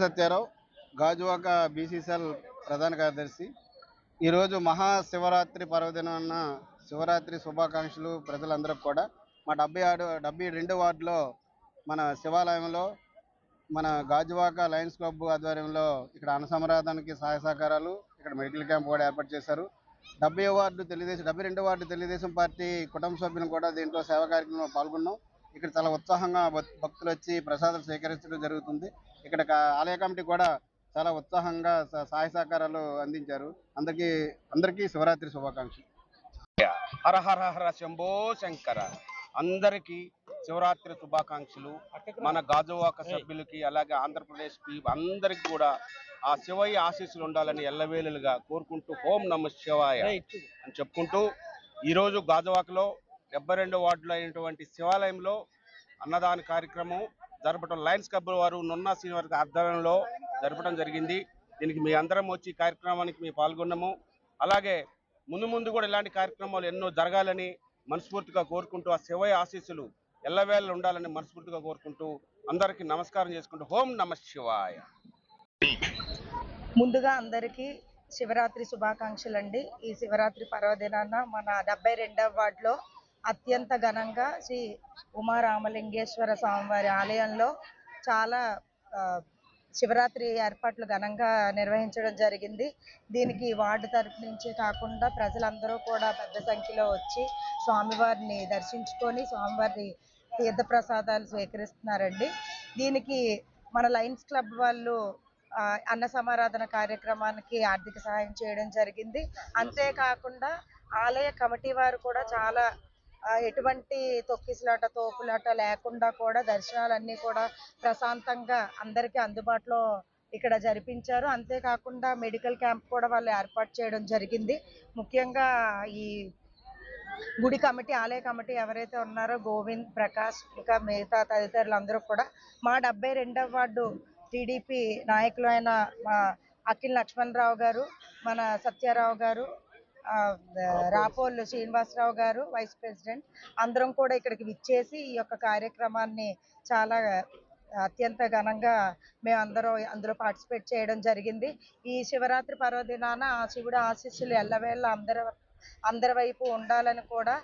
Satyarao, Gajuwaka BCCL ప్రధాన కార్యదర్శి. ఈరోజు మహాశివరాత్రి పర్వదినాన్న శివరాత్రి శుభాకాంక్షలు ప్రజలందరికీ కూడా. మా 72 వార్డులో మన శివాలయంలో మన గాజువాక లయన్స్ క్లబ్ ఆధ్వర్యంలో ఇక్కడ అన్న సంరాధనకి సహాయ సహకారాలు, ఇక్కడ మెడికల్ క్యాంప్ కూడా ఏర్పాటు చేశారు. 72 వార్డు తెలుగుదేశం పార్టీ కుటుంబ సభ్యులు కూడా దీంట్లో సేవా కార్యక్రమంలో పాల్గొన్నాం. ఇక్కడ చాలా ఉత్సాహంగా భక్తులు వచ్చి ప్రసాదాలు స్వీకరించడం జరుగుతుంది. ఇక్కడ ఆలయ కమిటీ కూడా చాలా ఉత్సాహంగా సహాయ సహకారాలు అందించారు. అందరికీ శివరాత్రి శుభాకాంక్షలు. హర హర హర శంభో శంకర. అందరికీ శివరాత్రి శుభాకాంక్షలు. మన గాజువాక సభ్యులకి, అలాగే ఆంధ్రప్రదేశ్కి అందరికి కూడా ఆ శివయ్య ఆశీస్సులు ఉండాలని ఎల్లవేళలుగా కోరుకుంటూ ఓం నమ శివాయ అని చెప్పుకుంటూ ఈరోజు గాజువాకలో 72 వార్డులో అయినటువంటి శివాలయంలో అన్నదాన కార్యక్రమం జరపడం లయన్స్ క్లబ్ వారు నున్నా శ్రీనివారి ఆధ్వర్యంలో జరపడం జరిగింది. దీనికి మీ అందరం వచ్చి కార్యక్రమానికి మేము పాల్గొన్నాము. అలాగే ముందు కూడా ఇలాంటి కార్యక్రమాలు ఎన్నో జరగాలని మనస్ఫూర్తిగా కోరుకుంటూ ఆ శివయ్య ఆశీస్సులు ఎల్లవేళలు ఉండాలని మనస్ఫూర్తిగా కోరుకుంటూ అందరికీ నమస్కారం చేసుకుంటూ ఓం నమ శివాయ. ముందుగా అందరికీ శివరాత్రి శుభాకాంక్షలు అండి. ఈ శివరాత్రి పర్వదినాన మన 72వ వార్డులో అత్యంత ఘనంగా శ్రీ ఉమారామలింగేశ్వర స్వామివారి ఆలయంలో చాలా శివరాత్రి ఏర్పాట్లు ఘనంగా నిర్వహించడం జరిగింది. దీనికి వార్డు తరపు నుంచి కాకుండా ప్రజలందరూ కూడా పెద్ద సంఖ్యలో వచ్చి స్వామివారిని దర్శించుకొని స్వామివారి తీర్థప్రసాదాలు స్వీకరిస్తున్నారండి. దీనికి మన లయన్స్ క్లబ్ వాళ్ళు అన్న సమారాధన కార్యక్రమానికి ఆర్థిక సహాయం చేయడం జరిగింది. అంతేకాకుండా ఆలయ కమిటీ వారు కూడా చాలా ఎటువంటి తొక్కిసలాట తోపులాట లేకుండా కూడా దర్శనాలన్నీ కూడా ప్రశాంతంగా అందరికీ అందుబాటులో ఇక్కడ జరిపించారు. అంతేకాకుండా మెడికల్ క్యాంప్ కూడా వాళ్ళు ఏర్పాటు చేయడం జరిగింది. ముఖ్యంగా ఈ గుడి కమిటీ, ఆలయ కమిటీ ఎవరైతే ఉన్నారో గోవింద్, ప్రకాష్, ఇంకా మిగతా తదితరులందరూ కూడా మా 72వ వార్డు టీడీపీ నాయకులు అయిన మా అఖిల్ లక్ష్మణరావు గారు, మన సత్యారావు గారు, రాపోళ్ళు శ్రీనివాసరావు గారు వైస్ ప్రెసిడెంట్ అందరం కూడా ఇక్కడికి విచ్చేసి ఈ యొక్క కార్యక్రమాన్ని చాలా అత్యంత ఘనంగా మేమందరం అందులో పార్టిసిపేట్ చేయడం జరిగింది. ఈ శివరాత్రి పర్వదినాన ఆ శివుడి ఆశీస్సులు ఎల్లవేళ అందరి వైపు ఉండాలని కూడా,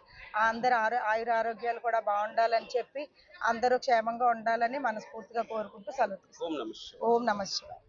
అందరి ఆయురారోగ్యాలు కూడా బాగుండాలని చెప్పి అందరూ క్షేమంగా ఉండాలని మనస్ఫూర్తిగా కోరుకుంటూ సెలవు. ఓం నమ శివాయ. ఓం నమ శివాయ.